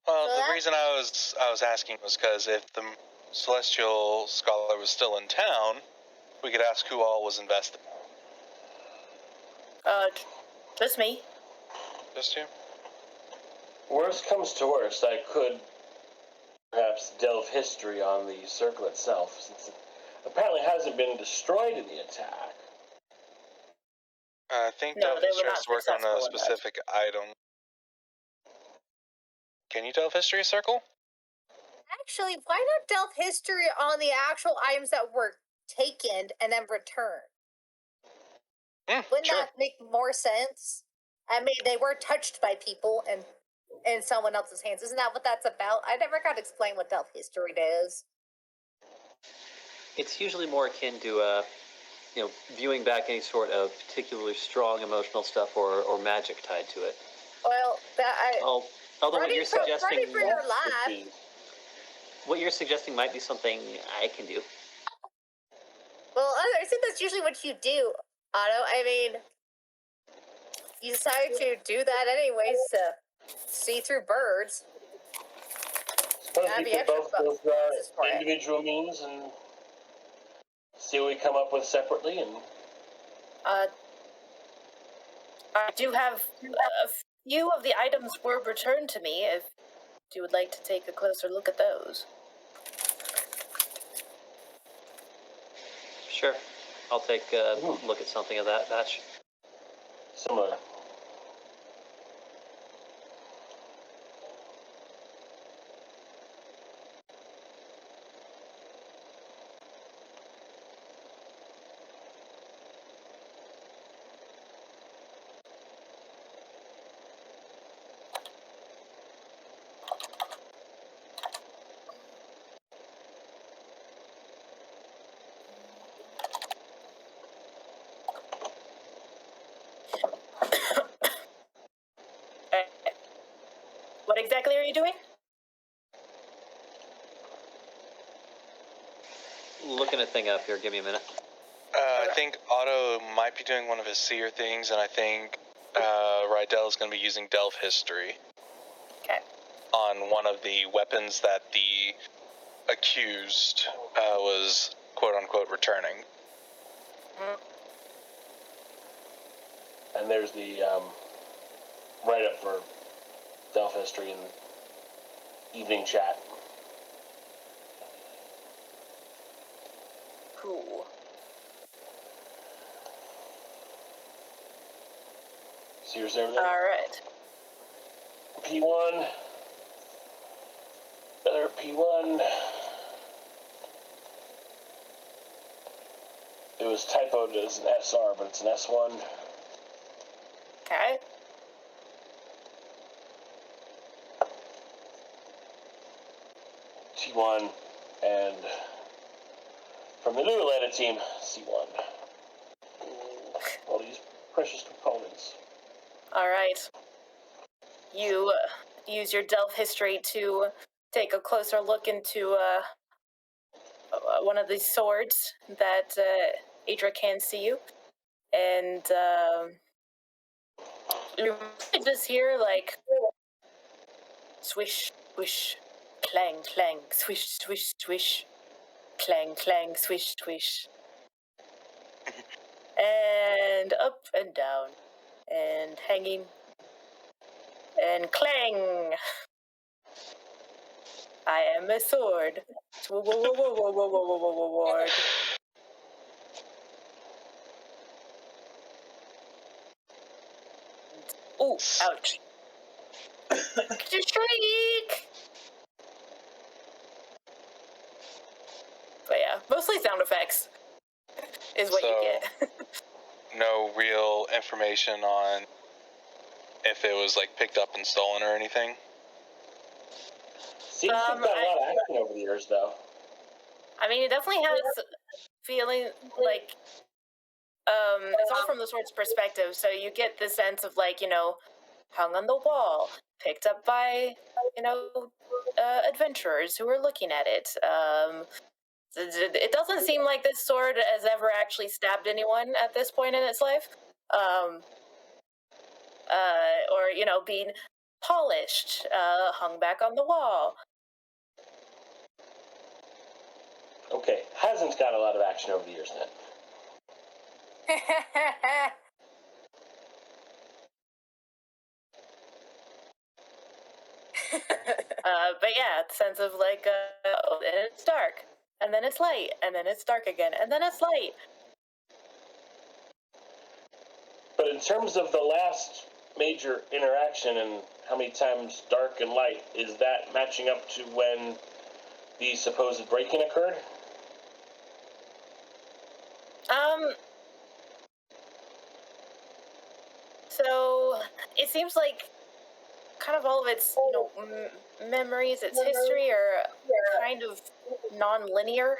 Well, the reason I was asking was because if the Celestial Scholar was still in town, we could ask who all was invested. Just me. Just you? Worst comes to worst, I could perhaps delve history on the circle itself, since it apparently hasn't been destroyed in the attack. I think delve history has to work on a specific item. Can you delve history a circle? Actually, why not delve history on the actual items that were taken and then returned? Wouldn't that make more sense? I mean, they were touched by people and in someone else's hands. Isn't that what that's about? I never got to explain what delve history is. It's usually more akin to, viewing back any sort of particularly strong emotional stuff or magic tied to it. Well, although what you're suggesting, for your lab. What you're suggesting might be something I can do. Well, I think that's usually what you do, Otto. I mean, you decided to do that anyways to see through birds. Suppose we could both go through our individual means and see what we come up with separately. And I do have a few of the items were returned to me. If you would like to take a closer look at those. Sure. I'll take a look at something of that batch. Similar. What exactly are you doing? Looking a thing up here. Give me a minute. I think Otto might be doing one of his seer things, and I think Rydell is going to be using delve history. Okay. On one of the weapons that the accused was quote-unquote returning. And there's the write-up for delve history in the evening chat. Cool. So yours over there? All right. P1. Another P1. It was typoed as an SR, but it's an S1. Okay. T1, and from the new Atlanta team, C1. All these precious components. All right. You use your delve history to take a closer look into one of these swords that Adra can see you, and you just hear like swish, swish, clang, clang, swish, swish, swish, clang, clang, swish, swish, and up and down, and hanging, and clang. I am a sword. Sword. Ooh, ouch. Shriek! But yeah, mostly sound effects is what you get. No real information on if it was like picked up and stolen or anything. Seems to have got a lot of action over the years, though. I mean, it definitely has feeling like it's all from the sword's perspective, so you get the sense of like, hung on the wall, picked up by, adventurers who are looking at it. It doesn't seem like this sword has ever actually stabbed anyone at this point in its life. Or, being polished, hung back on the wall. Okay, hasn't got a lot of action over the years then. But yeah, sense of like, oh, and it's dark, and then it's light, and then it's dark again, and then it's light. But in terms of the last major interaction and how many times dark and light, is that matching up to when the supposed break-in occurred? So it seems like kind of all of its, memories, its history are kind of non-linear,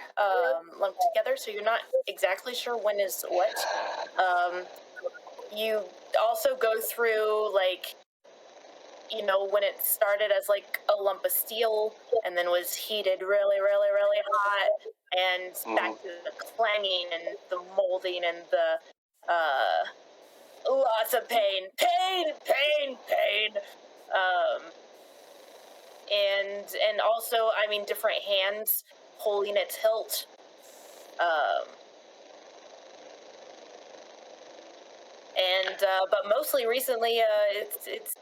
lumped together. So you're not exactly sure when is what. You also go through like, when it started as like a lump of steel and then was heated really, really, really hot, and back to the clanging and the molding and the lots of pain. And also, I mean, different hands holding its hilt. But mostly recently, it's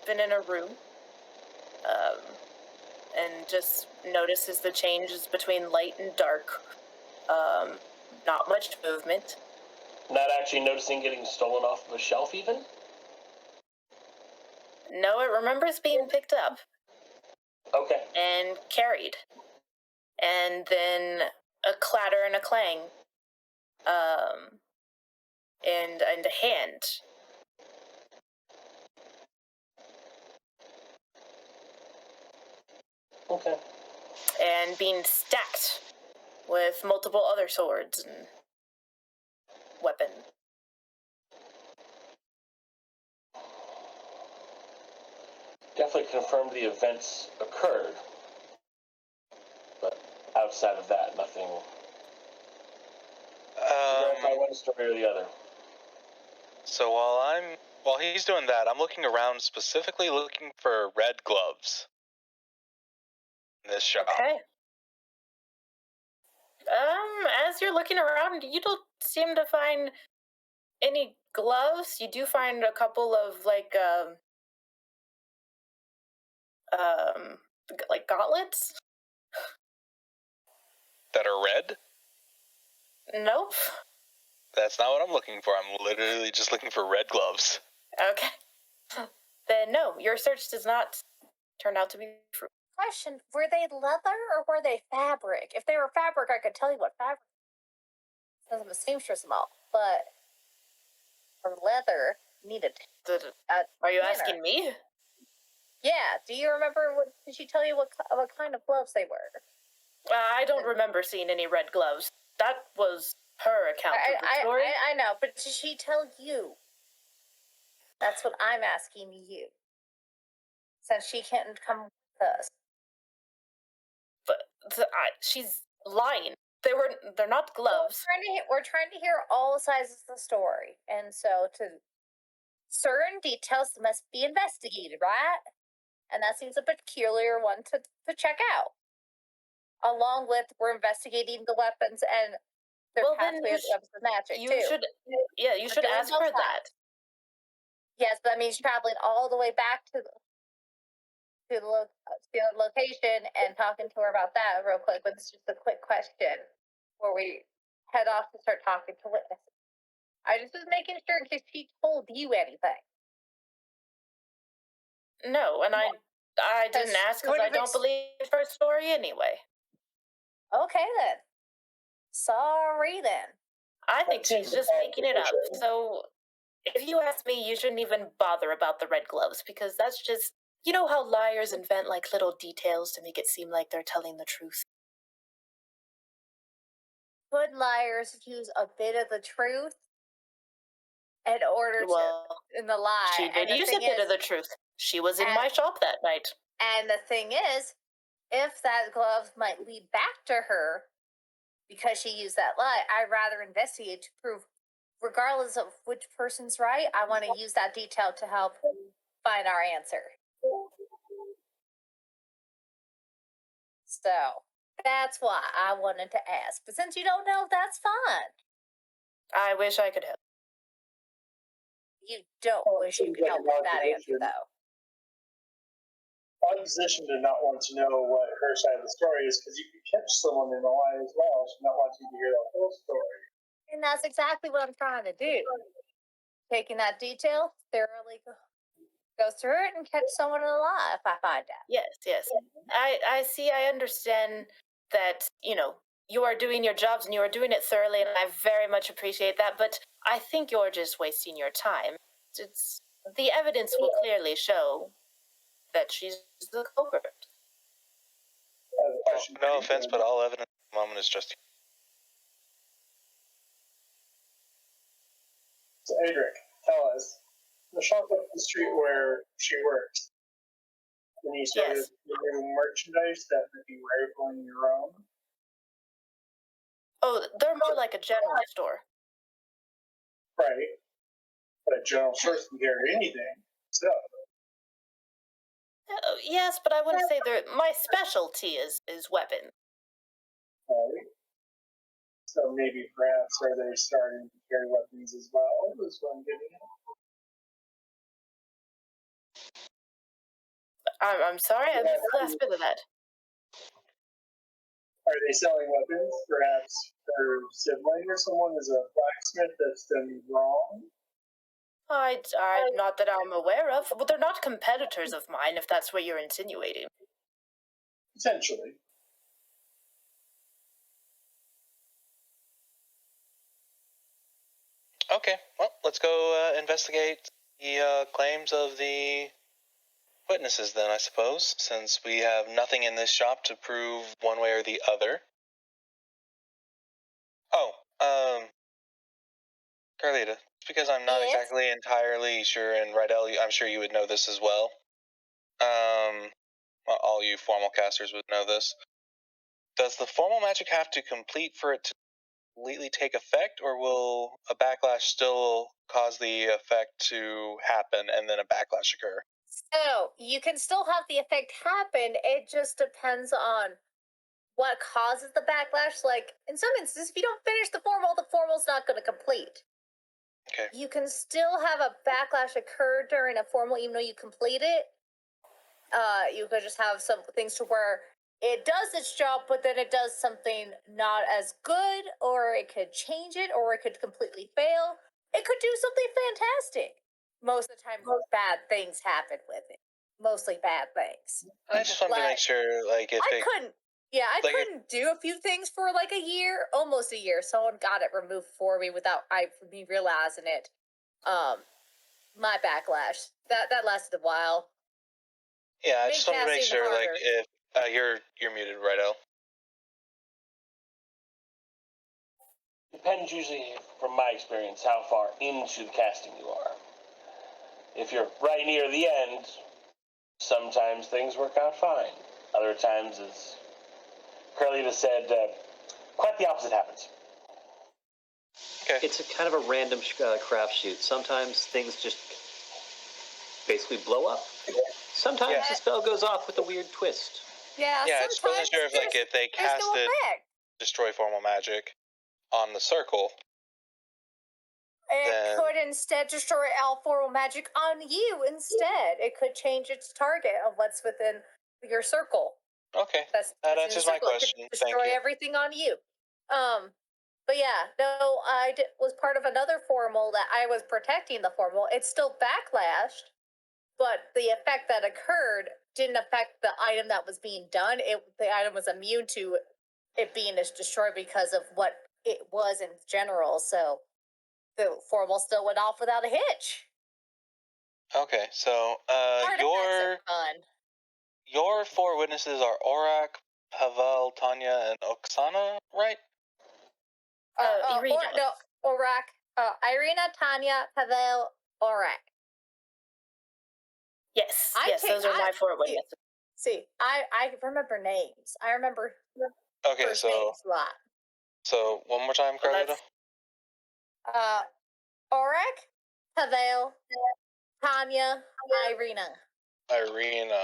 been in a room, and just notices the changes between light and dark. Not much movement. Not actually noticing getting stolen off of a shelf, even? No, it remembers being picked up. Okay. And carried. And then a clatter and a clang. And a hand. Okay. And being stacked with multiple other swords and weapons. Definitely confirmed the events occurred. But outside of that, nothing. Verify one story or the other. So while he's doing that, I'm looking around, specifically looking for red gloves in this shop. Okay. As you're looking around, you don't seem to find any gloves. You do find a couple of like gauntlets. That are red? Nope. That's not what I'm looking for. I'm literally just looking for red gloves. Okay. Then no, your search does not turn out to be true. Question, were they leather or were they fabric? If they were fabric, I could tell you what fabric. Since I'm a seamstress and all, but for leather, needed. Are you asking me? Yeah. Do you remember? Did she tell you what kind of gloves they were? I don't remember seeing any red gloves. That was her account of the story. I know, but did she tell you? That's what I'm asking you. Since she can't come with us. But she's lying. They're not gloves. We're trying to hear all sides of the story, and so to certain details must be investigated, right? And that seems a peculiar one to check out. Along with we're investigating the weapons and their pathway of magic too. You should ask her that. Yes, but that means traveling all the way back to the location and talking to her about that real quick. But it's just a quick question before we head off to start talking to witnesses. I just was making sure in case she told you anything. No, and I didn't ask because I don't believe her story anyway. Okay then. Sorry then. I think she's just making it up. So if you ask me, you shouldn't even bother about the red gloves because that's just, you know how liars invent like little details to make it seem like they're telling the truth. Good liars use a bit of the truth in order in the lie. She did use a bit of the truth. She was in my shop that night. And the thing is, if that glove might lead back to her because she used that lie, I'd rather investigate to prove, regardless of which person's right, I want to use that detail to help find our answer. So that's why I wanted to ask. But since you don't know, that's fine. I wish I could help. You don't wish you could help with that answer, though. Odd position to not want to know what her side of the story is, because you could catch someone in a lie as well. She not want you to hear the whole story. And that's exactly what I'm trying to do. Taking that detail, thoroughly go through it and catch someone in a lie if I find out. Yes. I see, I understand that, you are doing your jobs and you are doing it thoroughly, and I very much appreciate that, but I think you're just wasting your time. The evidence will clearly show that she's the culprit. No offense, but all evidence at the moment is just. So, Adric, tell us, the shop up the street where she works, when you started doing merchandise that would be rivaling your own? Oh, they're more like a general store. Right. But a general store can carry anything. So, Yes, but I wouldn't say my specialty is weapons. right. So maybe perhaps are they starting to carry weapons as well? Is what I'm getting at. I'm sorry, I missed the last bit of that. Are they selling weapons? Perhaps her sibling or someone is a blacksmith that's done wrong? Not that I'm aware of. Well, they're not competitors of mine, if that's what you're insinuating. Potentially. Okay, well, let's go investigate the claims of the witnesses then, I suppose, since we have nothing in this shop to prove one way or the other. Oh, Carlita, it's because I'm not exactly entirely sure, and Rydell, I'm sure you would know this as well. All you formal casters would know this. Does the formal magic have to complete for it to completely take effect, or will a backlash still cause the effect to happen and then a backlash occur? So you can still have the effect happen. It just depends on what causes the backlash. Like in some instances, if you don't finish the formal's not going to complete. Okay. You can still have a backlash occur during a formal, even though you complete it. You could just have some things to where it does its job, but then it does something not as good, or it could change it, or it could completely fail. It could do something fantastic. Most of the time, bad things happen with it. Mostly bad things. I just wanted to make sure, like, if I couldn't do a few things for like a year, almost a year. Someone got it removed for me without me realizing it. My backlash that lasted a while. Yeah, I just wanted to make sure, like, if you're muted, Righto. Depends usually, from my experience, how far into the casting you are. If you're right near the end, sometimes things work out fine. Other times, as Carlita said, quite the opposite happens. Okay. It's a kind of a random crapshoot. Sometimes things just basically blow up. Sometimes the spell goes off with a weird twist. Yeah, I just wasn't sure if they casted destroy formal magic on the circle. It could instead destroy all formal magic on you instead. It could change its target of what's within your circle. Okay, that answers my question. It could destroy everything on you. But yeah, no, was part of another formal that I was protecting the formal. It's still backlashed, but the effect that occurred didn't affect the item that was being done. The item was immune to it being destroyed because of what it was in general. So the formal still went off without a hitch. Okay, so your four witnesses are Aurak, Pavel, Tanya, and Oksana, right? Irina. Aurak, Irina, Tanya, Pavel, Aurak. Yes, those are my four witnesses. See, I remember names. I remember first names a lot. So one more time, Carlita. Aurak, Pavel, Tanya, Irina. Irina.